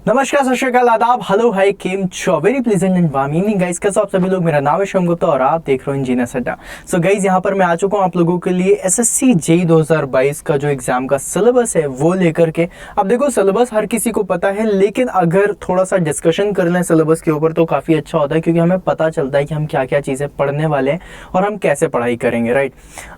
नमस्कार, सत श्री अकाल, आदाब, हेलो, हाय, केम छो, very pleasant and warm evening guys. कैसे आप सभी लोग। मेरा नाम है शिवम गुप्ता और आप देख रहे हो इंजीनियर्स अड्डा। सो गाइस, यहाँ पर मैं आ चुका हूँ आप लोगों के लिए एसएससी जेईई 2022 का जो एग्जाम का सिलेबस है वो लेकर के। अब देखो, सिलेबस हर किसी को पता है, लेकिन अगर थोड़ा सा डिस्कशन कर लें सिलेबस के ऊपर तो काफी अच्छा होता है, क्योंकि हमें पता चलता है कि हम क्या क्या चीजें पढ़ने वाले हैं और हम कैसे पढ़ाई करेंगे। राइट,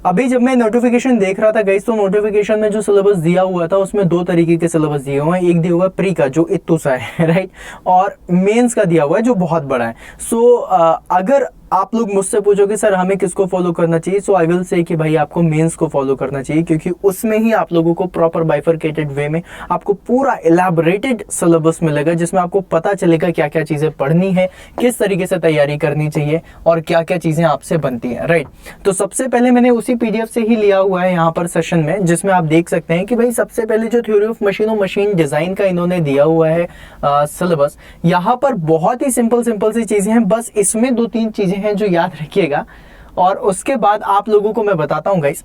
अभी जब मैं नोटिफिकेशन देख रहा था गाइस, तो नोटिफिकेशन में जो सिलेबस दिया हुआ था उसमें दो तरीके के सिलेबस दिए हुए हैं। एक दिया हुआ है प्री का, जो इतना सा है, राइट, और मेंस का दिया हुआ है जो बहुत बड़ा है। सो अगर आप लोग मुझसे पूछोगे सर हमें किसको फॉलो करना चाहिए, सो आई विल से कि भाई आपको मेंस को फॉलो करना चाहिए, क्योंकि उसमें ही आप लोगों को प्रॉपर बाइफरकेटेड वे में आपको पूरा इलैबोरेटेड सिलेबस मिलेगा, जिसमें आपको पता चलेगा क्या क्या चीजें पढ़नी है, किस तरीके से तैयारी करनी चाहिए और क्या क्या चीजें आपसे बनती हैं। राइट, तो सबसे पहले मैंने उसी पीडीएफ से ही लिया हुआ है यहाँ पर सेशन में, जिसमें आप देख सकते हैं कि भाई सबसे पहले जो थ्योरी ऑफ मशीन और मशीन डिजाइन का इन्होंने दिया हुआ है सिलेबस, यहाँ पर बहुत ही सिंपल सी चीजें हैं। बस इसमें दो तीन चीजें हैं जो याद रखिएगा, और उसके बाद आप लोगों को मैं बताता हूं गाइस।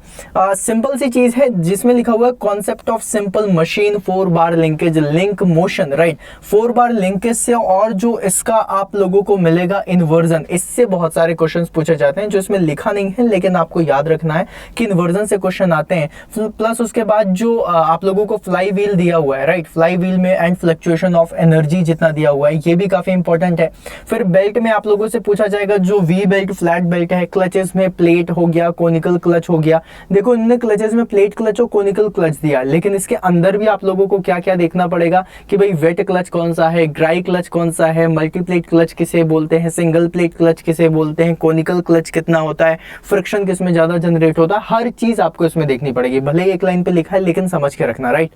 सिंपल सी चीज है जिसमें लिखा हुआ है concept of simple machine 4 bar linkage link motion. Right, 4 bar linkage से, और जो इसका आप लोगों को मिलेगा इन्वर्जन, इससे बहुत सारे क्वेश्चंस पूछे जाते हैं, जो इसमें लिखा नहीं है लेकिन आपको याद रखना है कि इन्वर्जन से क्वेश्चन आते हैं। प्लस उसके बाद जो आप लोगों को फ्लाई व्हील दिया हुआ है, राइट, फ्लाई व्हील में एंड फ्लक्चुएशन ऑफ एनर्जी जितना दिया हुआ है, ये भी काफी इंपॉर्टेंट है। फिर बेल्ट में आप लोगों से पूछा जाएगा जो वी बेल्ट, फ्लैट बेल्ट है, क्लचेस में प्लेट हो गया, कोनिकल क्लच हो गया। देखो, इन्होंने क्लचेस में प्लेट क्लच और कोनिकल क्लच दिया, लेकिन इसके अंदर भी आप लोगों को क्या क्या देखना पड़ेगा कि भाई वेट क्लच कौन सा है, ड्राई क्लच कौन सा है, मल्टीप्लेट क्लच किसे बोलते हैं, सिंगल प्लेट क्लच किसे बोलते हैं, कोनिकल क्लच कितना होता है, फ्रिक्शन किसमें ज्यादा जनरेट होता है, हर चीज आपको इसमें देखनी पड़ेगी। भले ही एक लाइन पे लिखा है लेकिन समझ के रखना। राइट,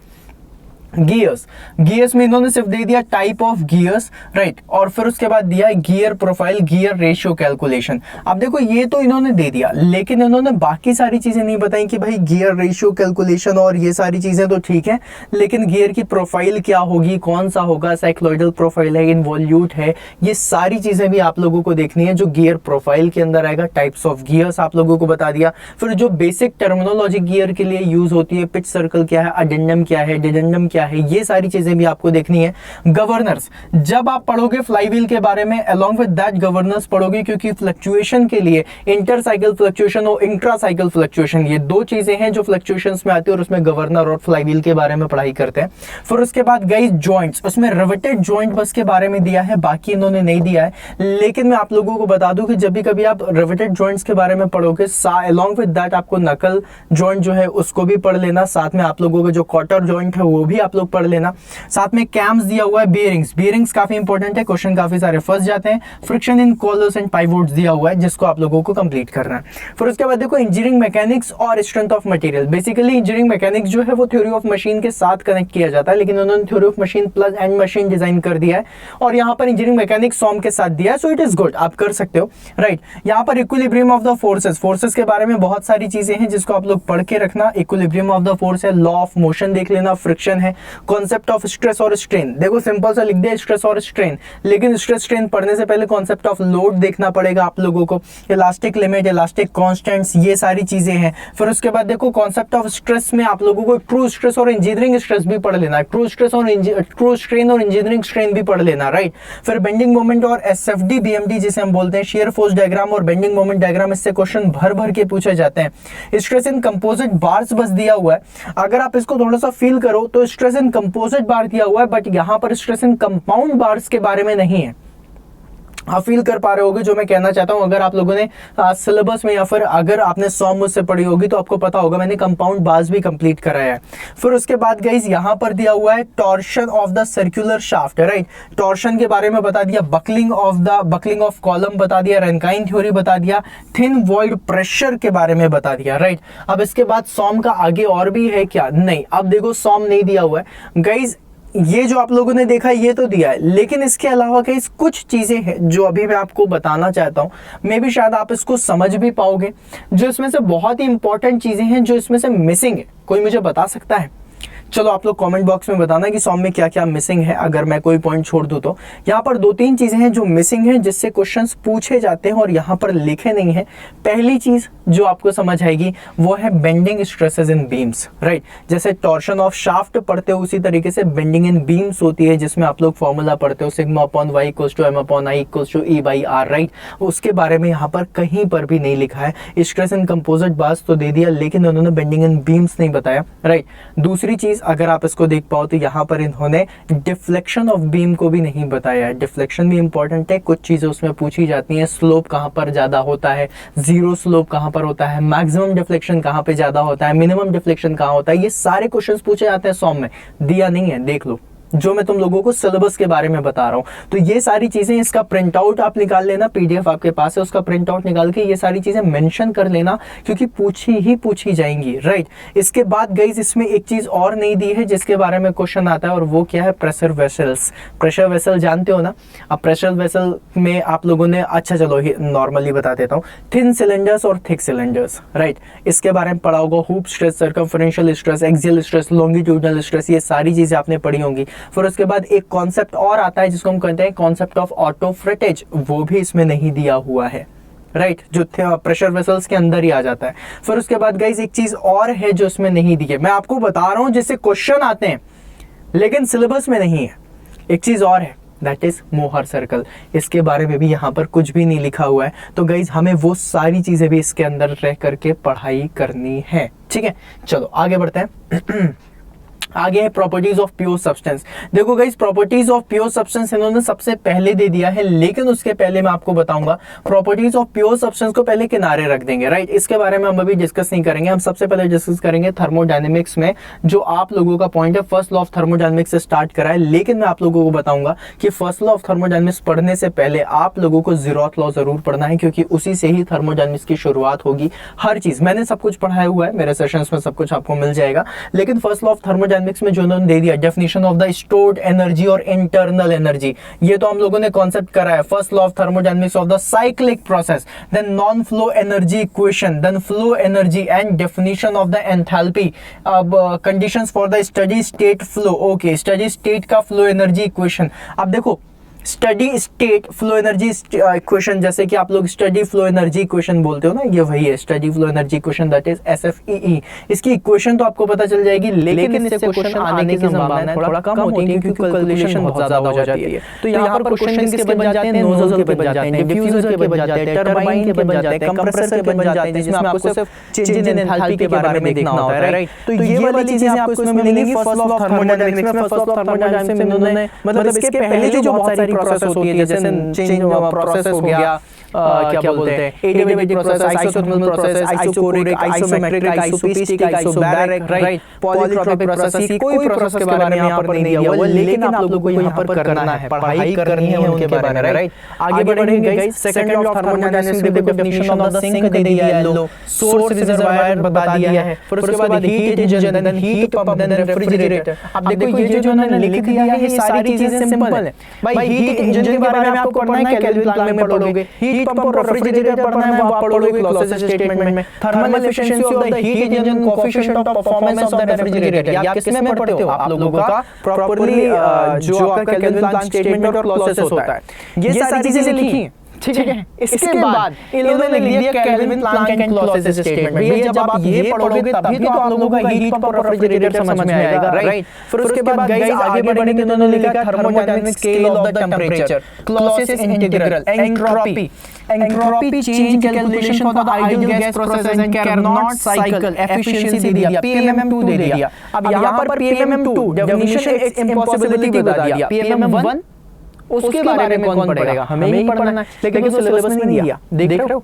गियर्स में इन्होंने सिर्फ दे दिया टाइप ऑफ गियर्स, राइट, और फिर उसके बाद दिया है gear profile, gear ratio calculation. अब देखो, ये तो इन्होंने दे दिया, लेकिन इन्होंने बाकी सारी चीजें नहीं बताई कि भाई गियर रेशियो कैलकुलेशन और ये सारी चीजें तो ठीक है, लेकिन गियर की प्रोफाइल क्या होगी, कौन सा होगा, साइक्लॉइडल प्रोफाइल है, इनवॉल्यूट है, ये सारी चीजें भी आप लोगों को देखनी है, जो गियर प्रोफाइल के अंदर आएगा। टाइप्स ऑफ गियर्स आप लोगों को बता दिया। फिर जो बेसिक टर्मिनोलॉजी गियर के लिए यूज होती है, पिच सर्कल क्या है, अडेंडम क्या है, डिडेंडम क्या है, ये सारी चीजें भी आपको देखनी है। गवर्नर्स, जब आप पढ़ोगे फ्लाईव्हील के बारे में, अलोंग विद दैट गवर्नर्स पढ़ोगे, क्योंकि फ्लक्चुएशन के लिए इंटर साइकिल फ्लक्चुएशन और इंट्रा साइकिल फ्लक्चुएशन, ये दो चीजें हैं जो फ्लक्चुएशंस में आती है, और उसमें गवर्नर और फ्लाईव्हील के बारे में पढ़ाई करते हैं। फिर उसके बाद गाइस जॉइंट्स, उसमें रिवेटेड जॉइंट बस के बारे में दिया है, बाकी इन्होंने नहीं दिया है, लेकिन मैं आप लोगों को बता दूं कि जब भी कभी आप रिवेटेड जॉइंट्स के बारे में पढ़ोगे, अलोंग विद दैट आपको नकल जॉइंट जो है उसको भी पढ़ लेना, साथ में आप लोगों का जो क्वार्टर जॉइंट है वो भी आप लोग पढ़ लेना। साथ में कैम्स दिया हुआ है, बियरिंग्स काफी इंपॉर्टेंट है, क्वेश्चन काफी सारे फंस जाते हैं। फ्रिक्शन इन कॉलर्स एंड पाइवोट्स दिया हुआ है, जिसको आप लोगों को कंप्लीट करना है। फिर उसके बाद देखो इंजीनियरिंग मैकेनिक्स और strength of material. Basically engineering mechanics जो है वो थ्योरी ऑफ मशीन के साथ कनेक्ट किया जाता है, लेकिन उन्होंने theory of machine plus and machine design कर दिया है, और यहाँ पर इंजीनियरिंग मैकेनिक्स सॉम के साथ दिया है, सो इट इज गुड, आप कर सकते हो। राइट, यहाँ पर इक्विलिब्रियम ऑफ द फोर्सेस के बारे में बहुत सारी चीजें हैं जिसको आप लोग पढ़ के रखना। इक्विलिब्रियम ऑफ द फोर्स है, लॉ ऑफ मोशन देख लेना, फ्रिक्शन है, कॉन्सेप्ट ऑफ स्ट्रेस और स्ट्रेन। देखो सिंपल सा लिख दिया स्ट्रेस और स्ट्रेन, लेकिन स्ट्रेस स्ट्रेन पढ़ने से पहले कॉन्सेप्ट ऑफ लोड देखना पड़ेगा आप लोगों को, इलास्टिक लिमिट, इलास्टिक कांस्टेंट्स, ये सारी चीजें हैं। फिर उसके बाद देखो कॉन्सेप्ट ऑफ स्ट्रेस में आप लोगों को ट्रू स्ट्रेस और इंजीनियरिंग स्ट्रेस भी पढ़ लेना है, ट्रू स्ट्रेन और इंजीनियरिंग स्ट्रेन भी पढ़ लेना। राइट, फिर बेंडिंग मोमेंट और एसएफडी बीएमडी जिसे हम बोलते हैं, शेयर फोर्स डायग्राम और बेंडिंग मोमेंट डायग्राम, इससे क्वेश्चन भर के पूछे जाते हैं। स्ट्रेस इन कंपोजिट बार्स बस दिया हुआ है, अगर आप इसको थोड़ा सा फील करो तो स्ट्रेस इन कंपोजिट बार दिया हुआ है, बट यहाँ पर स्ट्रेस इन कंपाउंड बार्स के बारे में नहीं है। आप फील कर पा रहे होगे जो मैं कहना चाहता हूं, अगर आप लोगों ने सिलेबस में या फिर अगर आपने सॉम मुझसे पढ़ी होगी तो आपको पता होगा मैंने कंपाउंड बार्स भी कंप्लीट कराया है। फिर उसके बाद गाइस यहाँ पर दिया हुआ है torsion of the circular shaft. Right, torsion के बारे में बता दिया, बकलिंग ऑफ कॉलम बता दिया, रैनकाइन थ्योरी बता दिया, थिन वॉइड प्रेशर के बारे में बता दिया। राइट, अब इसके बाद सॉम का आगे और भी है क्या, नहीं, अब देखो सॉम नहीं दिया हुआ है गाइस। ये जो आप लोगों ने देखा ये तो दिया है, लेकिन इसके अलावा कई कुछ चीजें हैं जो अभी मैं आपको बताना चाहता हूं, मे भी शायद आप इसको समझ भी पाओगे, जो इसमें से बहुत ही इंपॉर्टेंट चीजें हैं जो इसमें से मिसिंग है। कोई मुझे बता सकता है चलो आप लोग कमेंट बॉक्स में बताना कि सॉम में क्या क्या मिसिंग है, अगर मैं कोई पॉइंट छोड़ दूं तो। यहाँ पर 2-3 चीजें हैं जो मिसिंग है, जिससे क्वेश्चंस पूछे जाते हैं और यहाँ पर लिखे नहीं है। पहली चीज जो आपको समझ आएगी वो है बेंडिंग स्ट्रेसेस इन बीम्स, राइट। जैसे टॉर्शन ऑफ शाफ्ट पढ़ते हो उसी तरीके से बेंडिंग इन बीम्स होती है, जिसमें आप लोग फॉर्मूला पढ़ते हो sigma upon Y equals to M upon I equals to E by R, right. उसके बारे में यहाँ पर कहीं पर भी नहीं लिखा है। स्ट्रेस इन कंपोजिट बार्स तो दे दिया, लेकिन उन्होंने बेंडिंग इन बीम्स नहीं बताया, राइट। दूसरी चीज अगर आप इसको देख पाओ तो यहाँ पर इन्होंने डिफ्लेक्शन ऑफ बीम को भी नहीं बताया है। डिफ्लेक्शन भी इंपॉर्टेंट है, कुछ चीजें उसमें पूछी जाती हैं। स्लोप कहाँ पर ज्यादा होता है, जीरो स्लोप कहाँ पर होता है, मैक्सिमम डिफ्लेक्शन कहाँ पे ज्यादा होता है, मिनिमम डिफ्लेक्शन कहाँ होता है, ये सारे क्वेश्चंस पूछे जाते हैं सॉम में। दिया नहीं है, देख लो, जो मैं तुम लोगों को सिलेबस के बारे में बता रहा हूं। तो ये सारी चीजें, इसका प्रिंट आउट आप निकाल लेना, पीडीएफ आपके पास है, उसका प्रिंट आउट निकाल के ये सारी चीजें मेंशन कर लेना, क्योंकि पूछी जाएंगी, राइट। इसके बाद गाइस इसमें एक चीज और नहीं दी है जिसके बारे में क्वेश्चन आता है, और वो क्या है, प्रेशर वेसल्स। प्रेशर वेसल जानते हो ना। अब प्रेशर वेसल में आप लोगों ने, अच्छा चलो नॉर्मली बता देता हूँ, थिन सिलेंडर्स और थिक सिलेंडर्स, राइट। इसके बारे में पढ़ा होगा। Hoop stress, circumferential stress, axial stress, longitudinal stress, ये सारी चीजें आपने पढ़ी होंगी। फिर उसके बाद एक कॉन्सेप्ट और आता है जिसको हम कहते हैं कॉन्सेप्ट ऑफ ऑटोफ्रेटेज, वो भी इसमें नहीं दिया हुआ है, राइट। जो प्रेशर वेसल्स के अंदर ही आ जाता है। फिर उसके बाद गाइस एक चीज और है जो इसमें नहीं दी है, मैं आपको बता रहा हूं जिससे क्वेश्चन आते हैं लेकिन सिलेबस में नहीं है। एक चीज और है, दैट इज मोहर सर्कल। इसके बारे में भी यहाँ पर कुछ भी नहीं लिखा हुआ है। तो गाइज हमें वो सारी चीजें भी इसके अंदर रह करके पढ़ाई करनी है, ठीक है। चलो आगे बढ़ते हैं। आगे है प्रॉपर्टीज ऑफ प्योर सब्सटेंस। देखो guys, properties of pure substance इन्होंने सबसे पहले दे दिया है, लेकिन उसके पहले मैं आपको बताऊंगा प्रॉपर्टीज ऑफ प्योर सब्सटेंस को पहले किनारे रख देंगे, राइट। इसके बारे में हम अभी डिस्कस नहीं करेंगे। हम सबसे पहले डिस्कस करेंगे थर्मोडायनेमिक्स में जो आप लोगों का पॉइंट है, फर्स्ट लॉ ऑफ थर्मोडायनेमिक्स से स्टार्ट करा है। लेकिन मैं आप लोगों को बताऊंगा कि फर्स्ट लॉ ऑफ थर्मोडायनेमिक्स पढ़ने से पहले आप लोगों को ज़ीरोथ लॉ जरूर पढ़ना है, क्योंकि उसी से ही थर्मोडायनेमिक्स की शुरुआत होगी। हर चीज मैंने सब कुछ पढ़ाया हुआ है, मेरे सेशंस में सब कुछ आपको मिल जाएगा। लेकिन फर्स्ट लॉ ऑफ थर्मोडायनेमिक्स में जो उन्होंने दिया definition of the stored energy और इंटरनल एनर्जी, ये तो हम लोगों ने कॉन्सेप्ट करा है। First law of thermodynamics of the cyclic process, then non flow energy equation, then flow energy and definition of the enthalpy, अब conditions for the steady state flow. Okay, steady state का flow energy equation. अब देखो, steady state flow energy equation, जैसे कि आप लोग steady flow energy equation बोलते हो ना, ये वही है steady flow energy equation, that is SFEE। इसकी इक्वेशन तो आपको पता चल जाएगी, लेकिन इससे क्वेश्चन आने की संभावना थोड़ा कम होती है, क्योंकि कैलकुलेशन बहुत ज्यादा हो जाती है। तो यहाँ पर क्वेश्चन किसके बन जाते हैं, नोजल के बन जाते हैं, डिफ्यूजर के बन जाते हैं, टरबाइन के बन जाते हैं, कंप्रेसर के बन जाते हैं, जिसमें आपको सिर्फ चेंज इन एंथैल्पी के बारे में देखना होता है, राइट। तो ये वाली चीजें आपको इसमें मिलेंगी फर्स्ट लॉ ऑफ थर्मोडायनेमिक्स में। फर्स्ट लॉ ऑफ थर्मोडायनेमिक्स में इन्होंने, मतलब इसके पहले जो बहुत सारी प्रोसेस होती है, जैसे चेंज प्रोसेस हो गया, क्या बोलते हैं, adiabatic process, isothermal process, isochoric, isometric, isopiestic, isobaric, right, polytropic process, कोई प्रोसेस के बारे में यहाँ पर नहीं दिया हुआ, लेकिन आप लोगों को यहाँ पर करना है, पढ़ाई करनी है उनके बारे में, राइट। आगे बढ़ेंगे guys, second law of thermodynamics में डेफिनेशन ऑफ द सिंक दे दिया है, लो सोर्स रिजर्वायर बता दिया है। फिर उसके बाद heat engine, then heat pump, then refrigerator. अब देखो ये जो उन्होंने लिख दिया है, ये सारी चीजें सिंपल है भाई। हीट इंजन के बारे में आपको पढ़ना है, केल्विन प्लांक में पढ़ोगे। हीट पंप और रेफ्रिजरेटर पढ़ना है, वो आप पढ़ोगे क्लॉसेस स्टेटमेंट में। Thermal efficiency of the heat engine, coefficient of performance of the refrigerator, आप किसमें पढ़ते हो, आप लोगों का प्रॉपर्ली जो आपका केल्विन प्लांक स्टेटमेंट और क्लॉसेस होता है, ये सारी चीजें लिखी, ठीक है। इसके बाद इन्होंने लिख दिया kelvin Planck and clauses statement. भैया जब आप ये पढ़ोगे तभी तो आप लोगों का हीट पंप और रेफ्रिजरेटर समझ में आएगा, राइट। फिर उसके बाद गाइस आगे बढ़ेंगे, इन्होंने लिखा thermodynamic scale of the temperature, Clausius integral, entropy, entropy change calculation for the ideal gas process and Carnot cycle, efficiency दे दिया, PMM2 दे दिया। अब यहां पर PMM2 डेफिनेशन इम्पॉसिबिलिटी बता दिया, PMM1 उसके बारे में कौन पढ़ेगा, हमें ही पढ़ना है, लेकिन सिलेबस में नहीं दिया, देख रहे हो,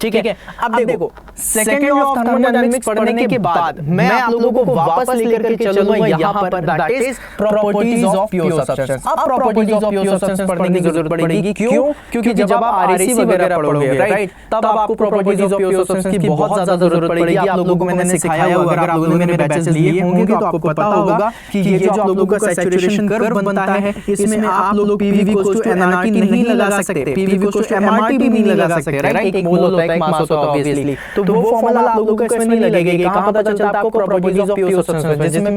ठीक है। अब देखो, सेकंड लॉ ऑफ थर्मोडायनेमिक्स पढ़ने के बाद मैं आप लोगों को वापस लेकर के चलूंगा यहाँ पर, that is properties of pure substance. अब प्रॉपर्टीज ऑफ प्योर सब्सटेंस पढ़ने की जरूरत पड़ेगी, क्यों? क्योंकि जब आप RAC वगैरह पढ़ोगे, राइट, तब आपको प्रॉपर्टीज ऑफ प्योर सब्सटेंस की बहुत ज्यादा जरूरत पड़ेगी। आप लोगों को मैंने सिखाया होगा, अगर आप लोगों ने मेरे बैचेस लिए होंगे तो आपको पता होगा कि ये जो आप लोगों का सैचुरेशन कर्व बनता है, इसमें आप लोग PV इक्वल्स टू nRT नहीं लगा सकते, PV इक्वल्स टू mRT भी नहीं लगा सकते, राइट। एक मोल होता है डायरेक्ट मास होता है ऑब्वियसली, तो वो फॉर्मूला आप लोगों को इसमें नहीं लगेगा। कहां पता चलता है आपको? प्रोबेबिलिटीज ऑफ प्योर सब्सटेंस, जिसमें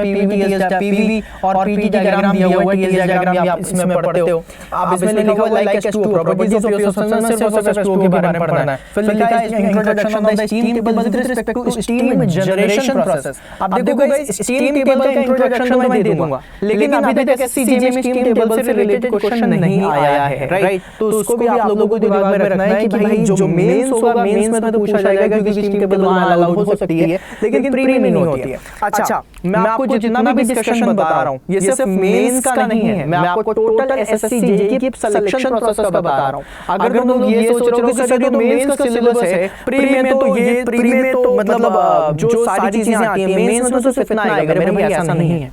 पीवी और पीटी डायग्राम दिया हुआ है, टीएस डायग्राम भी आप इसमें पढ़ते हो। आप इसमें लिखा हुआ है like H2O, probabilities of pure substance में सिर्फ H2O के बारे में पढ़ना है। फिर लिखा है introduction of the steam table with respect to steam generation process. अब देखो गाइस, स्टीम टेबल का इंट्रोडक्शन मैं दे दूंगा, लेकिन अभी तक एससीजीए में स्टीम टेबल से रिलेटेड क्वेश्चन नहीं आया है, राइट? तो उसको भी आप लोगों को दिमाग में रखना है कि भाई जो मेंस होगा, मेंस में तो पूछा जाएगा क्योंकि स्टीम टेबल वहां अलाउड हो सकती है, लेकिन प्री में नहीं होती है। अच्छा, मैं आपको जितना भी डिस्कशन बता रहा हूं, ये सिर्फ मेंस का नहीं है, मैं आपको टोटल एसएससी जेईई की सिलेक्शन प्रोसेस का बता रहा हूं। अगर तुम लोग ये सोच रहे हो कि सर ये तो मेंस का सिलेबस है, प्री में तो मतलब जो सारी चीजें आती हैं, मेंस में तो सिर्फ इतना आएगा। मेरे भाई ऐसा नहीं है।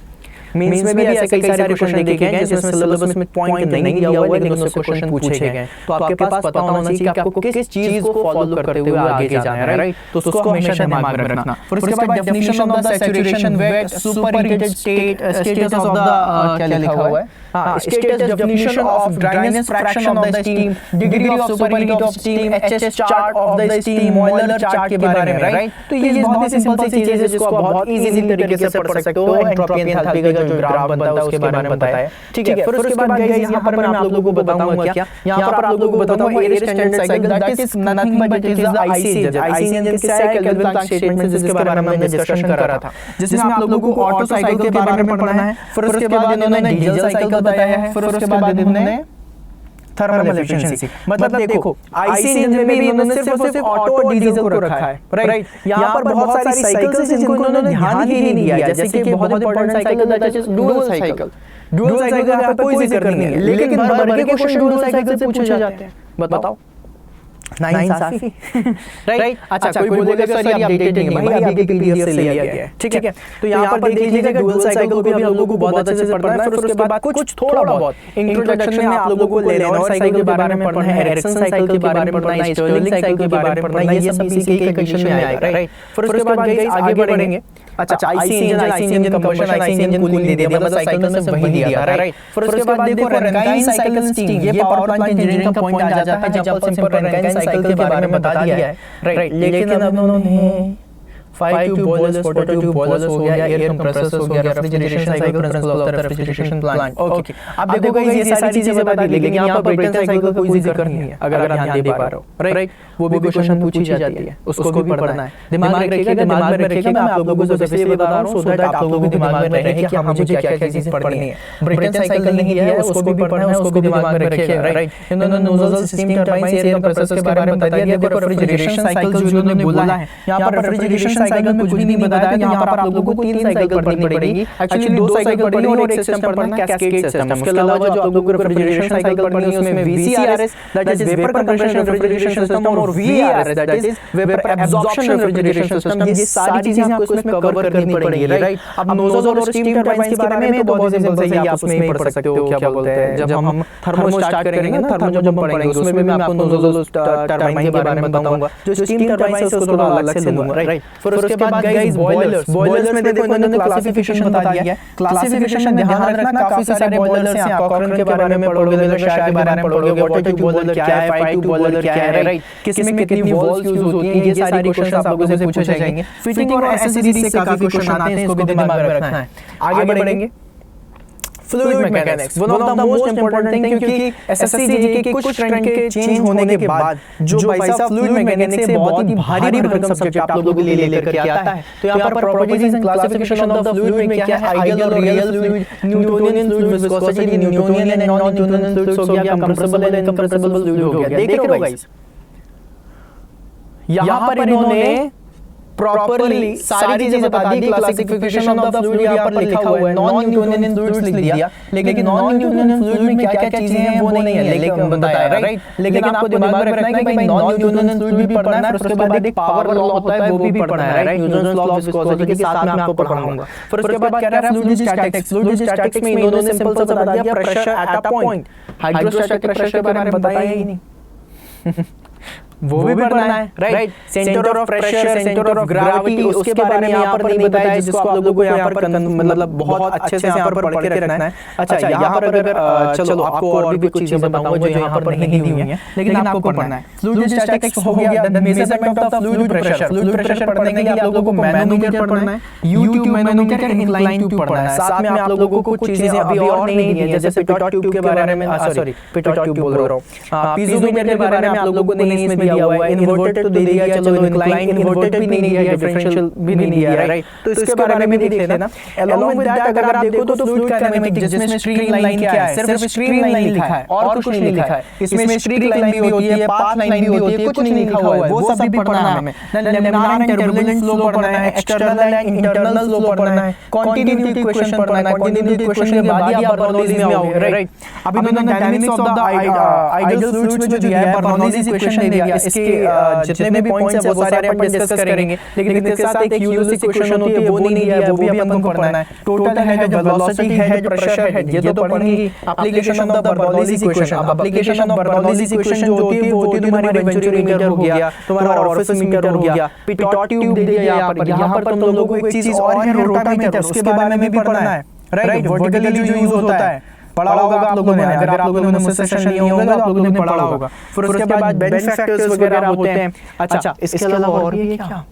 मेंस में भी ऐसे कई सारे क्वेश्चन देखे गए जिसमें सिलेबस में पॉइंट नहीं दिया हुआ है, लेकिन उससे क्वेश्चन पूछे गए। तो आपके पास पता होना चाहिए कि आपको किस चीज को फॉलो करते हुए आगे जाना है, राइट? तो उसको हमेशा दिमाग में रखना। फिर उसके बाद definition of the saturation wet, super heated state, status of the क्या लिखा हुआ है, हां, status definition of dryness, fraction of the steam, degree of super heat of steam, HS chart of the steam, boiler chart के बारे में, right? तो ये बहुत ही सिंपल सी चीजें जिसको आप बहुत इजीली तरीके से पढ़ सकते हो। एंट्रोपी एंथैल्पी का जो ग्राफ बनता है उसके बारे में बताया, ठीक है? फिर उसके बाद गाइस यहां पर मैं आप लोगों को बताऊंगा क्या, यहां पर आप लोगों को बताऊंगा air standard cycle, that is nothing but it is the IC engine. IC engine क्या है? केल्विन प्लैंक स्टेटमेंट, जिसके बारे में हमने डिस्कशन करा था, जिसमें आप लोगों को ऑटो साइकिल के बारे में पढ़ना है। फिर उसके बाद इन्होंने डीजल साइकिल बताया है। फिर उसके बाद इन्होंने थर्मल एफिशिएंसी, मतलब देखो आईसी इंजन में भी इन्होंने सिर्फ ऑटो और डीजल को रखा है, राइट? यहाँ पर बहुत सारी साइकिल्स हैं जिनको इन्होंने ध्यान ही नहीं दिया है, जैसे कि बहुत important cycle that is dual cycle. Dual cycle का यहाँ पर कोई जिक्र नहीं है, लेकिन भर के क्वेश्चन डुअल साइकिल से पूछे जाते हैं। बताओ, नाइंसाफी, राइट? अच्छा, कोई बोलेगा सर ये अपडेटेड नहीं है, भाई अभी के पीडीएफ से लिया गया है, ठीक है? तो यहाँ पर देख लीजिएगा डुअल साइकिल को भी हम लोगों को बहुत अच्छे से पढ़ना है। फिर उसके बाद कुछ थोड़ा बहुत इंट्रोडक्शन में आप लोगों को लेनोर साइकिल के बारे में पढ़ना है, एरिक्सन साइकिल के बारे में पढ़ना है, स्टर्लिंग साइकिल के बारे में पढ़ना है, ये सब इसी के कंडीशन में आएगा, राइट? फिर उसके बाद गाइस आगे बढ़ेंगे। अच्छा, IC engine combustion, IC engine cooling दे दिया, मतलब साइकिल में सब वही दिया था, राइट? फिर उसके बाद देखो रैंकाइन साइकिल स्टीम, ये पावर प्लांट इंजीनियरिंग का पॉइंट आ जाता है जब सिंपल रैंकाइन साइकिल के बारे में बता दिया है, राइट? लेकिन अब उन्होंने 5 ट्यूब बॉयलर्स, 4 ट्यूब बॉयलर्स हो गया, एयर कंप्रेसर्स हो गया, refrigeration cycle, principal of the refrigeration plant, okay. अब देखो गाइस ये सारी चीजें बता दी, लेकिन यहाँ पर ब्रेटन साइकिल का कोई जिक्र नहीं है, अगर आप ध्यान दे पा रहे हो, राइट? वो भी क्वेश्चन पूछी जाती है, उसको भी पढ़ना है। दिमाग में रखिएगा, मैं आप लोगों को जैसे बता रहा हूं, सो दैट आप लोगों को दिमाग में रहे कि हाँ मुझे क्या-क्या चीजें पढ़नी है। ब्रेटन साइकिल नहीं है, उसको भी पढ़ना है, उसको भी दिमाग में रखिएगा, राइट? इन्होंने nozzle system, turbine, air compressors के बारे में बता दिया। देखो रेफ्रिजरेशन साइकिल जो इन्होंने बोला है, यहाँ पर रेफ्रिजरेशन साइकिल में कुछ भी नहीं बताया, तो यहाँ पर आप लोगों को 3 साइकिल पढ़नी पड़ेगी। एक्चुअली 2 साइकिल पढ़नी है और एक सिस्टम पढ़ना है, कैस्केड सिस्टम। उसके अलावा जो आप लोगों को रेफ्रिजरेशन साइकिल पढ़नी है उसमें VCRS that is vapour compression refrigeration system और VARS that is vapour absorption refrigeration system. ये सारी चीजें आपको इसमें कवर करनी पड़ेगी, राइट? अब नोजल और स्टीम टरबाइंस के बारे में तो बहुत सिंपल से आप उसमें ही पढ़ सकते हो। क्या बोलते हैं, जब हम थर्मो स्टार्ट करेंगे ना, थर्मो जब पढ़ेंगे उसमें भी मैं आपको नोजल टरबाइन के बारे में बताऊंगा। जो स्टीम टरबाइन है उसको थोड़ा अलग से लूंगा, राइट? फिर उसके बाद गाइस बॉयलर्स में देखो इन्होंने क्लासिफिकेशन बता दिया है। क्लासिफिकेशन में ध्यान रखना, काफी सारे बॉयलर्स हैं, आप कॉकरन के बारे में पढ़ोगे, शायर के बारे में पढ़ोगे, वाटर ट्यूब बॉयलर क्या है, 5 ट्यूब बॉयलर क्या है, राइट? किसमें कितनी वॉल्स यूज होती हैं, ये सारी क्वेश्चन आप लोगों से पूछे जाएंगे। फिटिंग और एक्सेसरीज से काफी क्वेश्चन आते हैं, इसको भी दिमाग में रखना है। आगे बढ़ेंगे। Fluid mechanics, one of the most important thing, क्योंकि एसएससी जीके के कुछ ट्रेंड के चेंज होने के बाद जो भाई साहब फ्लूइड मैकेनिक्स से बहुत ही भारी भरकम सब्जेक्ट आप लोगों के लिए लेकर के आता है। तो यहाँ पर properties and classification of the fluid में क्या है, आइडियल और real fluid, Newtonian fluid, viscosity, Newtonian and non Newtonian fluids हो गया, कंप्रेसिबल एंड इनकंप्रेसिबल फ्लूइड हो गया। देख रहे हो गाइस, यहाँ पर इन्होंने प्रॉपर्ली सारी चीजें बता दी। क्लासिफिकेशन ऑफ द फ्लूइड यहाँ पर लिखा हुआ है, नॉन न्यूटोनियन फ्लूइड्स लिख दिया, लेकिन नॉन न्यूटोनियन फ्लूइड में क्या क्या चीजें हैं वो नहीं है, लेकिन बताया, राइट? लेकिन आपको दिमाग में रखना है कि भाई नॉन न्यूटोनियन फ्लूइड भी पढ़ना है, उसके बाद एक पावर लॉ होता है वो भी पढ़ना है, right? Newton's law of viscosity के साथ में आपको पढ़ाऊंगा। फिर उसके बाद कह रहा है फ्लूइड स्टैटिक्स। फ्लूइड स्टैटिक्स में इन्होंने सिंपल सा बता दिया, pressure at a point. Hydrostatic pressure के बारे में बताया ही नहीं। वो भी पढ़ना है, right. Centre of pressure, centre of gravity, उसके बारे में यहाँ पर नहीं बताया, जिसको आप लोगों को यहाँ पर मतलब बहुत अच्छे से यहाँ पर पढ़ के रखना है। अच्छा, यहाँ पर अगर चलो आपको और भी कुछ चीजें बताऊंगा जो यहाँ पर नहीं दी हुई है, लेकिन आपको पढ़ना है। फ्लूइड स्टैटिक्स हो गया, the measurement of the fluid pressure. Fluid pressure पढ़ने के लिए आप लोगों को मैनोमीटर पढ़ना है, यूट्यूब मैनोमीटर, इंक्लाइन ट्यूब पढ़ना है। साथ में आप लोगों को कुछ चीजें अभी और नहीं दी है, जैसे पिटॉट ट्यूब के बारे में, सॉरी पिटॉट ट्यूब बोल रहा हूँ, पीज़ोमीटर के बारे में आप लोगों को नहीं इसमें दिया हुआ है। इन्वर्टेड तो दे दिया, चलो इंक्लाइन इन्वर्टेड भी नहीं दिया है, डिफरेंशियल भी नहीं दिया है, राइट। तो इसके बारे में भी देख लेना। अलोंग विद दैट अगर आप देखो तो फ्लूइड काइनेमेटिक्स, जिसमें स्ट्रीम लाइन क्या है, सिर्फ स्ट्रीम लाइन लिखा है और कुछ नहीं लिखा है। इसमें स्ट्रीक लाइन भी होती है, पाथ लाइन भी होती है, कुछ नहीं लिखा हुआ है, वो सब भी पढ़ना है हमें। लैमिनार एंड टर्बुलेंट फ्लो पढ़ना है, एक्सटर्नल एंड इंटरनल फ्लो पढ़ना है, कंटीन्यूटी इक्वेशन पढ़ना है। कंटीन्यूटी इक्वेशन के बाद ही आप बर्नौलीज में आओगे, राइट। अभी मैंने dynamics of the ideal fluids में जो दिया है, बर्नौलीज इक्वेशन दिया है, इसके जितने भी पॉइंट्स है वो सारे अपन डिस्कस करेंगे, लेकिन इसके साथ एक यूलर इक्वेशन होती है, वो नहीं दिया है, वो भी अपन को पढ़ना है। Total head, velocity head, pressure head, ये तो पढ़ेंगे। Application of the Bernoulli's equation, अब एप्लीकेशन ऑफ बर्नौलीज इक्वेशन जो होती है वो होती है तुम्हारी वेंचुरी मीटर हो गया, तुम्हारा ऑरिफिस मीटर हो गया, पिटॉट ट्यूब दे दिया यहाँ पर तुम लोगों को एक चीज और है, रोटामीटर, उसके बारे में भी पढ़ना है, राइट। वर्टिकली जो यूज होता है पढ़ा होगा आप लोगों ने, अगर आप लोगों ने मुझसे सेशन लिए होंगे तो आप लोगों ने पढ़ा होगा। फिर उसके बाद बेंच फैक्टर्स वगैरह होते हैं। अच्छा, इसके अलावा और भी है क्या?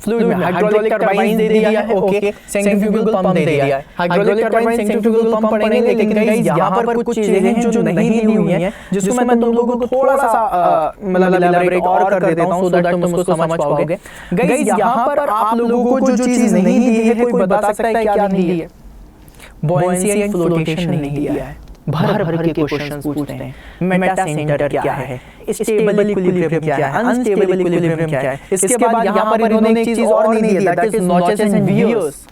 फ्लूइड में हाइड्रोलिक टरबाइन दे दिया है, ओके, सेंट्रीफ्यूगल पंप दे दिया है। हाइड्रोलिक टरबाइन, सेंट्रीफ्यूगल पंप पढ़ेंगे, लेकिन गाइस यहाँ पर कुछ चीजें हैं जो नहीं दी हुई हैं, जिसको मैं तुम लोगों को थोड़ा सा मतलब इलैबोरेट और कर देता हूं, सो दैट तुम उसको समझ पाओगे। गाइस यहाँ पर आप लोगों को जो चीज नहीं दी है, कोई बता सकता है क्या नहीं दी है? बॉयंसी एंड फ्लोटेशन नहीं दिया है। भर के क्वेश्चंस पूछते हैं। मेटा सेंटर क्या है, स्टेबल इक्विलिब्रियम क्या है, अनस्टेबल इक्विलिब्रियम क्या है। इसके बाद यहाँ पर इन्होंने एक चीज और नहीं दी है, that is notches and weirs.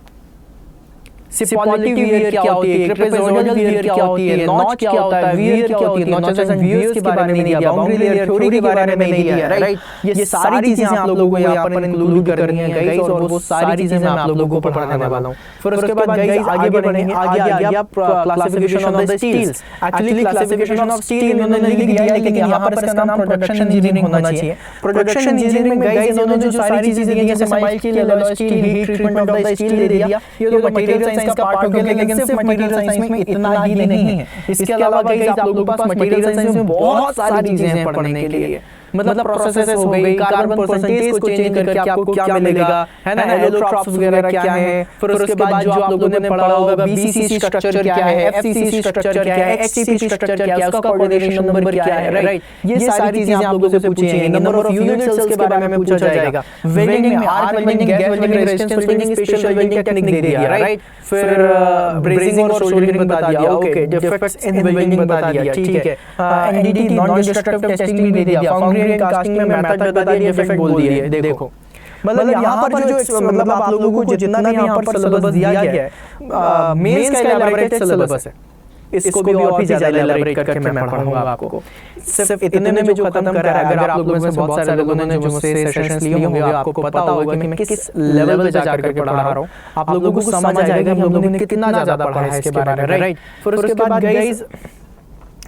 Cipolletti weir क्या होती है, ट्रेपेजोइडल वियर क्या होती है, नॉच क्या होता है, वियर क्या होती है, नॉचेस एंड वियर्स के बारे में नहीं दिया, बाउंड्री लेयर थ्योरी के बारे में नहीं दिया, राइट। ये सारी चीजें आप लोगों को यहाँ पर इंक्लूड करनी है गाइस, और वो सारी चीजें मैं आप लोगों को पढ़ाने वाला हूं। फिर उसके बाद गाइस आगे बढ़ेंगे, आगे आ गया classification of the steels. Actually classification of steel इन्होंने लिख दिया है, लेकिन यहाँ पर इसका नाम प्रोडक्शन इंजीनियरिंग होना चाहिए। प्रोडक्शन इंजीनियरिंग में गाइस इन्होंने जो सारी चीजें दी है, जैसे mild steel, alloy steel, heat treatment of the steel दे दिया, ये तो मटेरियल साइंस का पार्ट हो गया, लेकिन सिर्फ मटेरियल साइंस में इतना ही नहीं है। इसके अलावा गाइस आप लोगों के पास मटेरियल साइंस में बहुत सारी चीजें हैं पढ़ने के लिए। मतलब प्रोसेसेस हो गई, कार्बन परसेंटेज को चेंज करके आपको क्या मिलेगा, है ना, एलोट्रॉप्स वगैरह क्या है। फिर उसके बाद जो आप लोगों ने पढ़ा होगा बीसीसी स्ट्रक्चर क्या है, एफसीसी स्ट्रक्चर क्या है, एचसीपी स्ट्रक्चर क्या है, उसका कोऑर्डिनेशन नंबर क्या है, राइट। ये सारी चीजें आप लोगों से पूछी जाएंगी। नंबर ऑफ यूनिट सेल्स के बारे में पूछा जाएगा। वेल्डिंग में arc welding, gas welding, resistance welding, special welding technique दे दिया, राइट। फिर ब्रेजिंग और सोल्डरिंग बता दिया, ओके, डिफेक्ट्स इन वेल्डिंग बता दिया, ठीक है। एनडीटी नॉन डिस्ट्रक्टिव टेस्टिंग भी दे दिया, फाउंड्री एंड कास्टिंग में मेथड बता दिया, डिफेक्ट बोल दिए। देखो मतलब यहाँ पर जो मतलब आप लोगों को जितना भी यहाँ पर सिलेबस दिया गया है, मेंस का इलैबोरेटेड सिलेबस है, इसको भी और भी ज्यादा इलैबोरेट करके मैं पढ़ाऊंगा आपको। सिर्फ इतने में जो खत्म करा है, अगर आप लोगों में से बहुत सारे लोगों ने जो मुझसे सेशंस लिए होंगे, आपको पता होगा कि मैं किस लेवल पे जाकर के पढ़ा रहा हूँ। आप लोगों को समझ आएगा कि हम लोगों ने कितना ज्यादा पढ़ा है इसके बारे में, राइट। फिर उसके बाद गाइस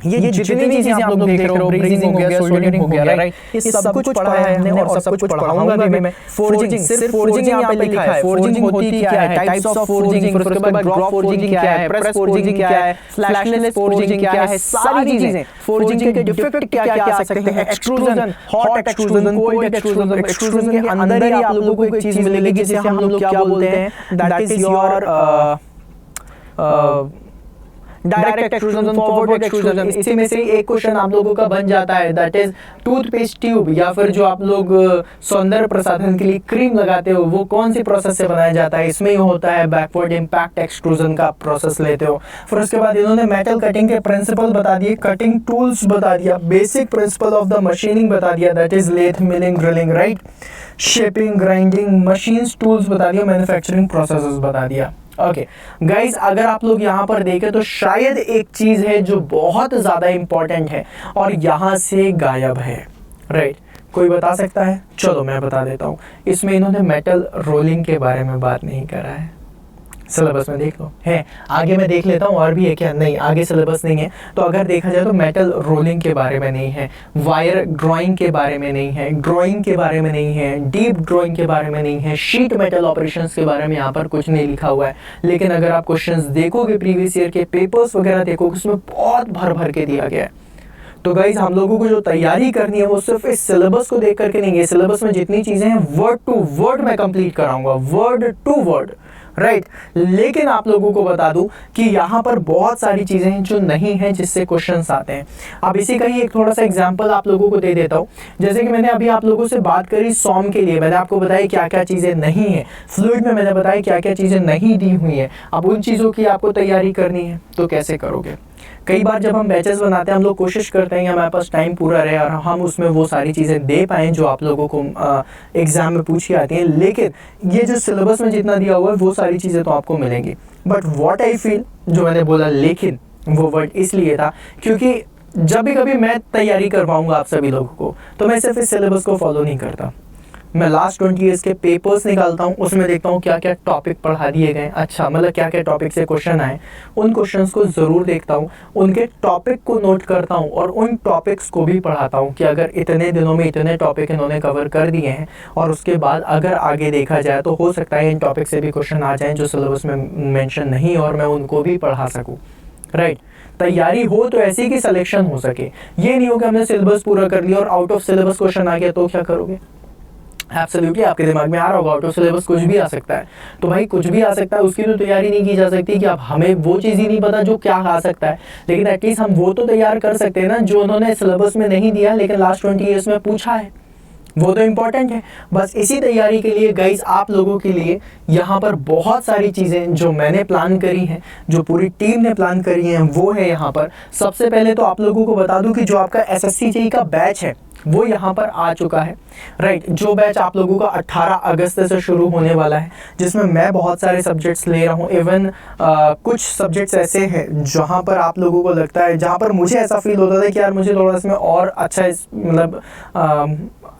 ये जितनी भी चीजें आप लोग देख रहे हो, ब्रेजिंग हो गया, सोल्डरिंग हो गया, राइट, ये सब कुछ पढ़ा है हमने और सब कुछ पढ़ाऊंगा भी मैं। फोर्जिंग, सिर्फ फोर्जिंग यहाँ पे लिखा है, फोर्जिंग होती क्या है, टाइप्स ऑफ फोर्जिंग, फिर उसके बाद ड्रॉप फोर्जिंग क्या है, प्रेस फोर्जिंग क्या है, फ्लैशलेस फोर्जिंग क्या है, सारी चीजें। फोर्जिंग के डिफेक्ट क्या क्या आ सकते हैं, extrusion, hot extrusion, cold extrusion. Extrusion के अंदर ही आप लोगों को एक चीज मिलेगी जिसे हम लोग क्या बोलते हैं, that is your direct extrusion, forward extrusion. इसी में से एक क्वेश्चन आप लोगों का बन जाता है, दैट इज टूथपेस्ट ट्यूब, या फिर जो आप लोग सौंदर्य प्रसाधन के लिए क्रीम लगाते हो, वो कौन सी प्रोसेस से बनाया जाता है। इसमें होता है बैकवर्ड इंपैक्ट एक्सट्रूजन का प्रोसेस लेते हो। फिर उसके बाद इन्होंने मेटल कटिंग के प्रिंसिपल बता दिए, कटिंग टूल्स बता दिया, basic principle of the machining बता दिया, that is lathe, milling, drilling, right, shaping, grinding, machines, tools बता दिया, मैन्युफैक्चरिंग प्रोसेसेस बता दिया। ओके गाइज, अगर आप लोग यहाँ पर देखें तो शायद एक चीज है जो बहुत ज्यादा इंपॉर्टेंट है और यहाँ से गायब है, राइट। कोई बता सकता है? चलो मैं बता देता हूँ। इसमें इन्होंने मेटल रोलिंग के बारे में बात नहीं करा है। सिलेबस में देख लो है, आगे मैं देख लेता हूँ और भी है क्या, नहीं आगे सिलेबस नहीं है। तो अगर देखा जाए तो मेटल रोलिंग के बारे में नहीं है, वायर ड्राइंग के बारे में नहीं है, ड्राइंग के बारे में नहीं है, डीप ड्राइंग के बारे में नहीं है, शीट मेटल ऑपरेशंस के बारे में यहाँ पर कुछ नहीं लिखा हुआ है। लेकिन अगर आप क्वेश्चंस देखोगे, प्रीवियस ईयर के पेपर्स वगैरह देखोगे, उसमें बहुत भर भर के दिया गया है। तो गाइज हम लोगों को जो तैयारी करनी है वो सिर्फ इस सिलेबस को देख करके नहीं है, सिलेबस में जितनी चीजें हैं वर्ड टू वर्ड मैं कंप्लीट कराऊंगा, वर्ड टू वर्ड, राइट। लेकिन आप लोगों को बता दूं कि यहाँ पर बहुत सारी चीजें हैं जो नहीं है जिससे क्वेश्चंस आते हैं। अब इसी का ही एक थोड़ा सा एग्जांपल आप लोगों को दे देता हूँ। जैसे कि मैंने अभी आप लोगों से बात करी सॉम के लिए, मैंने आपको बताया क्या क्या चीजें नहीं है, फ्लूइड में मैंने बताया क्या क्या चीजें नहीं दी हुई है। अब उन चीजों की आपको तैयारी करनी है तो कैसे करोगे? कई बार जब हम बैचेस बनाते हैं हम लोग कोशिश करते हैं कि हमारे पास टाइम पूरा रहे और हम उसमें वो सारी चीज़ें दे पाएँ जो आप लोगों को एग्ज़ाम में पूछी आती हैं। लेकिन ये जो सिलेबस में जितना दिया हुआ है वो सारी चीज़ें तो आपको मिलेंगी। बट व्हाट आई फील, जो मैंने बोला लेकिन, वो वर्ड इसलिए था क्योंकि जब भी कभी मैं तैयारी करवाऊँगा आप सभी लोगों को तो मैं सिर्फ इस सिलेबस को फॉलो नहीं करता। मैं लास्ट 20 ईयर्स के पेपर्स निकालता हूँ, उसमें देखता हूँ क्या क्या टॉपिक पढ़ा दिए गए, अच्छा मतलब क्या क्या टॉपिक से क्वेश्चन आए, उन क्वेश्चंस को ज़रूर देखता हूँ, उनके टॉपिक को नोट करता हूँ और उन टॉपिक्स को भी पढ़ाता हूँ कि अगर इतने दिनों में इतने टॉपिक इन्होंने कवर कर दिए हैं और उसके बाद अगर आगे देखा जाए तो हो सकता है इन टॉपिक से भी क्वेश्चन आ जाएँ जो सिलेबस में मैंशन नहीं और मैं उनको भी पढ़ा सकूँ, राइट। तैयारी हो तो ऐसी कि सिलेक्शन हो सके, ये नहीं हो कि हमने सिलेबस पूरा कर लिया और आउट ऑफ सिलेबस क्वेश्चन आ गया तो क्या करोगे? एब्सोल्युटली आपके दिमाग में आ रहा होगा आउट ऑफ सिलेबस कुछ भी आ सकता है। तो भाई कुछ भी आ सकता है, उसकी तो तैयारी नहीं की जा सकती कि अब हमें वो चीज़ ही नहीं पता जो क्या आ सकता है, लेकिन एटलीस्ट हम वो तो तैयार कर सकते हैं ना जो उन्होंने सिलेबस में नहीं दिया लेकिन लास्ट 20 ईयर्स में पूछा है, वो तो इम्पोर्टेंट है। बस इसी तैयारी के लिए गाइस आप लोगों के लिए यहाँ पर बहुत सारी चीज़ें जो मैंने प्लान करी हैं, जो पूरी टीम ने प्लान करी हैं, वो है यहाँ पर। सबसे पहले तो आप लोगों को बता दूं कि जो आपका एसएससी जेईई का बैच है वो यहाँ पर आ चुका है, राइट। जो बैच आप लोगों का 18 अगस्त से शुरू होने वाला है, जिसमें मैं बहुत सारे सब्जेक्ट्स ले रहा हूँ। इवन कुछ सब्जेक्ट्स ऐसे हैं जहाँ पर आप लोगों को लगता है, जहाँ पर मुझे ऐसा फील होता था कि यार मुझे थोड़ा इसमें और अच्छा मतलब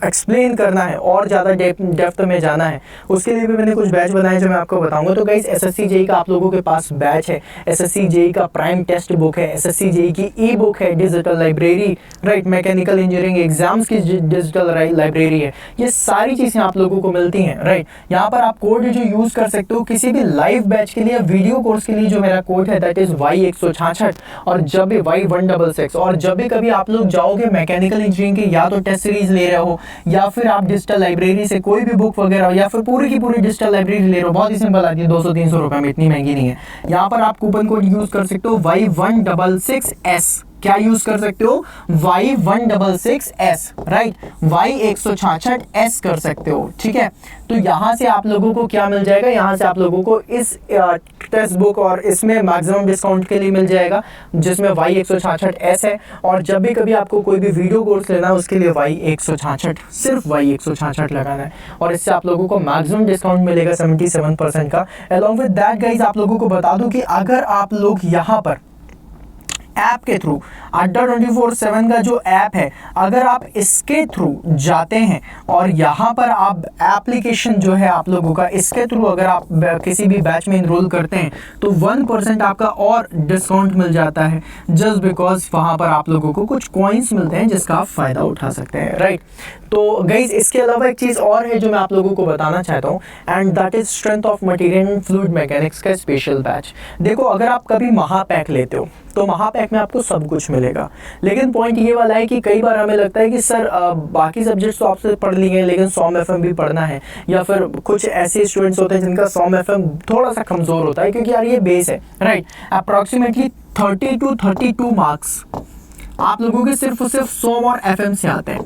एक्सप्लेन करना है और ज़्यादा डेप्थ में जाना है, उसके लिए भी मैंने कुछ बैच बनाए जो मैं आपको बताऊंगा। तो गाइस एसएससी जेईई का आप लोगों के पास बैच है, एसएससी जेईई का प्राइम टेस्ट बुक है, एसएससी जेईई की ई बुक है, digital library, right, mechanical engineering exams की डिजिटल लाइब्रेरी है। ये सारी चीज़ें आप लोगों को मिलती हैं, राइट। यहाँ पर आप कोड जो यूज़ कर सकते हो किसी भी लाइव बैच के लिए, वीडियो कोर्स के लिए, जो मेरा कोड है दैट इज़ Y166 और जब भी Y166। और जब भी कभी आप लोग जाओगे मैकेनिकल इंजीनियरिंग की या तो टेस्ट सीरीज ले रहे हो या फिर आप डिजिटल लाइब्रेरी से कोई भी बुक वगैरह या फिर पूरी की पूरी डिजिटल लाइब्रेरी ले रहे हो, बहुत ही सिंपल आती है, 200-300 रुपए में, इतनी महंगी नहीं है। यहाँ पर आप कूपन कोड यूज कर सकते हो Y166S। क्या यूज कर सकते हो? Y166S, राइट, Y166S कर सकते हो, ठीक है। तो यहाँ से आप लोगों को क्या मिल जाएगा? यहाँ से आप लोगों को इस टेक्स्ट बुक और इसमें मैक्सिमम डिस्काउंट के लिए मिल जाएगा जिसमें Y166S है। और जब भी कभी आपको कोई भी वीडियो कोर्स लेना है उसके लिए Y166, सिर्फ Y166 लगाना है और इससे आप लोगों को मैक्सिमम डिस्काउंट मिलेगा 77% का। अलॉन्ग विद दैट गाइज आप लोगों को बता दूं कि अगर आप लोग यहाँ पर ऐप के थ्रू अड्डा 24/7 का जो ऐप है, अगर आप इसके थ्रू जाते हैं और यहाँ पर आप एप्लीकेशन जो है आप लोगों का, इसके थ्रू अगर आप किसी भी बैच में इनरोल करते हैं तो 1% आपका और डिस्काउंट मिल जाता है, जस्ट बिकॉज वहाँ पर आप लोगों को कुछ कॉइन्स मिलते हैं जिसका आप फ़ायदा उठा सकते हैं, राइट। तो गाइज इसके अलावा एक चीज़ और है जो मैं आप लोगों को बताना चाहता हूँ and that is strength of material and fluid mechanics का स्पेशल बैच। देखो अगर आप कभी महापैक लेते हो तो महापैक में आपको सब कुछ मिलेगा, लेकिन पॉइंट ये वाला है कि कई बार हमें लगता है कि सर बाकी सब्जेक्ट्स तो आपसे पढ़ लिए हैं लेकिन SOM FM भी पढ़ना है, या फिर कुछ ऐसे स्टूडेंट्स होते हैं जिनका SOM FM थोड़ा सा कमज़ोर होता है क्योंकि यार ये बेस है, राइट। अप्रॉक्सीमेटली 30 to 32 मार्क्स आप लोगों के सिर्फ SOM और FM से आते हैं।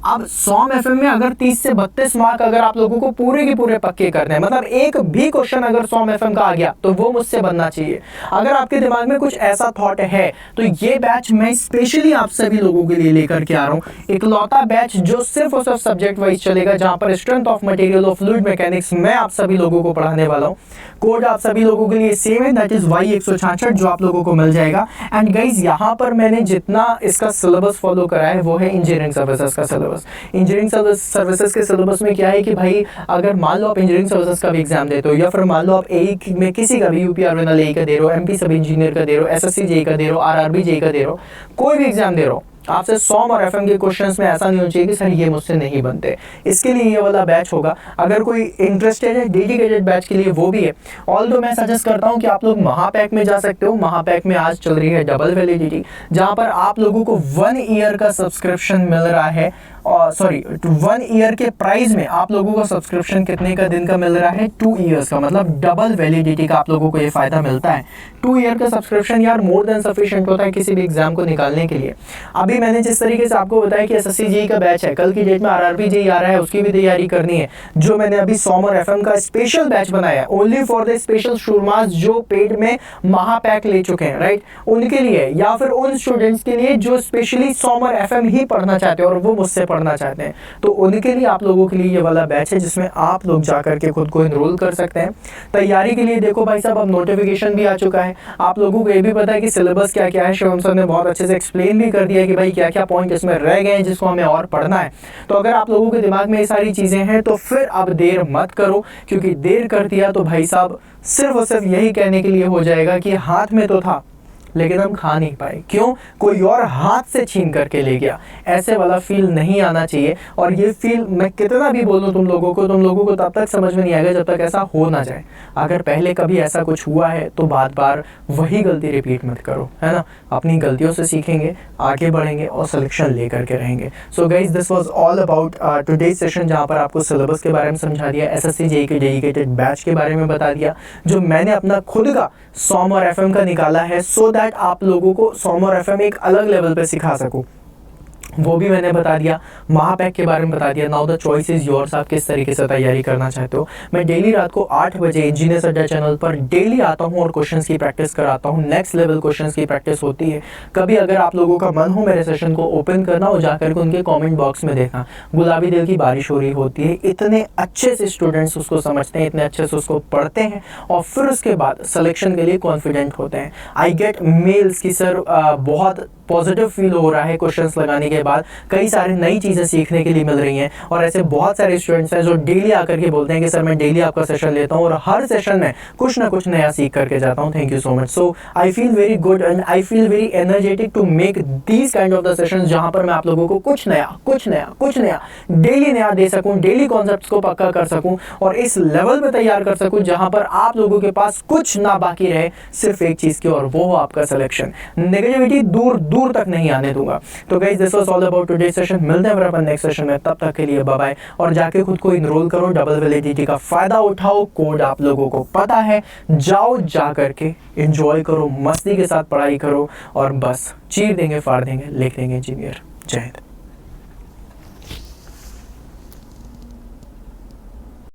अब SOM FM में अगर 30 से 32 मार्क अगर आप लोगों को पूरे के पूरे पक्के करने हैं, मतलब एक भी क्वेश्चन अगर SOM FM का आ गया तो वो मुझसे बनना चाहिए। अगर आपके दिमाग में कुछ ऐसा थॉट है तो ये बैच मैं स्पेशली आप सभी लोगों के लिए लेकर के आ रहा हूँ, इकलौता बैच जो सिर्फ और सिर्फ सब्जेक्ट वाइज चलेगा, जहाँ पर strength of material of fluid mechanics मैं आप सभी लोगों को पढ़ाने वाला हूँ। कोड आप सभी लोगों के लिए सेम है, दैट इज Y166 जो आप लोगों को मिल जाएगा। एंड गाइज यहाँ पर मैंने जितना इसका सिलेबस फॉलो करा है वो है इंजीनियरिंग सर्विसेज का सिलेबस। सिलेबस। इंजीनियरिंग सर्विसेज के सिलेबस में क्या है कि भाई अगर मान लो आप इंजीनियरिंग सर्विसेज का भी एग्जाम देते हो, या फिर मान लो आप एई में किसी का भी यूपी आरएनएल एई का दे रहे हो, एमपी सब इंजीनियर का दे रहे हो, एसएससी जेई का दे रहे हो, आरआरबी जेई का दे रहे हो, कोई भी एग्जाम दे रहे हो, आपसे सॉम और एफएम के क्वेश्चंस में ऐसा नहीं होना चाहिए कि सर ये मुझसे नहीं बनते। इसके लिए ये वाला बैच होगा। अगर कोई इंटरेस्टेड है डेडिकेटेड बैच के लिए, वो भी है। ऑल्दो मैं सजेस्ट करता हूं कि आप लोग महापैक में जा सकते हो। महापैक में आज चल रही है डबल वैलिडिटी, जहां पर आप लोगों को 1 ईयर का सब्सक्रिप्शन मिल रहा है, और सॉरी 1 ईयर के प्राइस में आप लोगों को सब्सक्रिप्शन कितने का दिन का मिल रहा है, 2 ईयर्स का, मतलब डबल वैलिडिटी का आप लोगों को ये फायदा मिलता है। 2 ईयर का सब्सक्रिप्शन यार मोर देन सफिशिएंट होता है किसी भी एग्जाम को निकालने के लिए। अभी मैंने जिस तरीके से आपको बताया कि एसएससी जेईई का बैच है, कल की डेट में आरआरबी जेईई आ रहा है, उसकी भी तैयारी करनी है। जो मैंने अभी सॉम और एफएम का स्पेशल बैच बनाया है only for the special students जो पेड में महापैक ले चुके हैं, राइट, उनके लिए, या फिर उन स्टूडेंट्स के लिए जो स्पेशली सॉम और एफएम ही पढ़ना चाहते हैं और वो मुझसे पढ़ना चाहते हैं, तो उनके लिए आप लोगों के लिए ये वाला बैच है जिसमें आप लोग जाकर के खुद को एनरोल कर सकते हैं। तैयारी के लिए देखो भाई साहब, अब नोटिफिकेशन भी आ चुका है, आप लोगों को ये भी पता है कि सिलेबस क्या क्या है। शिवम सर ने बहुत अच्छे से एक्सप्लेन भी कर दिया कि भाई क्या क्या पॉइंट इसमें रह गए हैं जिसको हमें और पढ़ना है। तो अगर आप लोगों के दिमाग में ये सारी चीजें हैं तो फिर अब देर मत करो, क्योंकि देर कर दिया तो भाई साहब सिर्फ और सिर्फ यही कहने के लिए हो जाएगा कि हाथ में तो था लेकिन हम खा नहीं पाए। क्यों? कोई और हाथ से छीन करके ले गया। ऐसे वाला फील नहीं आना चाहिए। और ये फील मैं कितना भी बोलूं तुम लोगों को तब तक समझ में नहीं आएगा जब तक ऐसा हो ना जाए। अगर पहले कभी ऐसा कुछ हुआ है तो बार बार वही गलती रिपीट मत करो, है ना। अपनी गलतियों से सीखेंगे, आगे बढ़ेंगे और सिलेक्शन लेकर के रहेंगे। So guys, this was all about today's session, जहाँ पर आपको सिलेबस के बारे में समझा दिया, एसएससी जेईई के डेडिकेटेड बैच के बारे में बता दिया, जो मैंने अपना खुद का सॉम और एफएम का निकाला है, सो दैट आप लोगों को सॉम और एफएम एक अलग लेवल पे सिखा सकूं, वो भी मैंने बता दिया। महापैक के बारे में बता दिया। Now the choice is yours, आप किस तरीके से तैयारी करना चाहते हो। मैं डेली रात को 8 बजे इंजीनियर्स अड्डा चैनल पर डेली आता हूं और क्वेश्चंस की प्रैक्टिस कराता हूं। नेक्स्ट लेवल क्वेश्चंस की प्रैक्टिस होती है। कभी अगर आप लोगों का मन हो मेरे सेशन को ओपन करना और जाकर के उनके कॉमेंट बॉक्स में देखना, गुलाबी दिल की बारिश हो रही होती है। इतने अच्छे से स्टूडेंट्स उसको समझते हैं, इतने अच्छे से उसको पढ़ते हैं और फिर उसके बाद सिलेक्शन के लिए कॉन्फिडेंट होते हैं। आई गेट मेल्स की सर बहुत पॉजिटिव फील हो रहा है क्वेश्चंस लगाने के बाद, कई सारी नई चीज़ें सीखने के लिए मिल रही हैं। और ऐसे बहुत सारे स्टूडेंट्स हैं जो डेली आकर के बोलते हैं कि सर मैं डेली आपका सेशन लेता हूं और हर सेशन में कुछ ना कुछ नया सीख करके जाता हूं। Thank you so much. So I feel very good and I feel very energetic to make these kind of the sessions, जहां पर मैं आप लोगों को कुछ नया डेली नया दे सकूं, डेली कॉन्सेप्ट्स को पक्का कर सकूं और इस लेवल पे तैयार कर सकूं जहां पर आप लोगों के पास कुछ ना बाकी रहे, सिर्फ एक चीज़ की, और वो हो आपका सिलेक्शन। नेगेटिविटी दूर तक नहीं आने दूंगा। तो guys, this was all about today session. मिलते हैं अपन नेक्स्ट सेशन में, तब तक के लिए बाय बाय। और जाके खुद को इनरोल करो, डबल वैलिडिटी का फायदा उठाओ, कोड आप लोगों को पता है, जाओ जा करके एंजॉय करो, मस्ती के साथ पढ़ाई करो और बस चीर देंगे, फाड़ देंगे, लिख देंगे इंजीनियर। जय हिंद।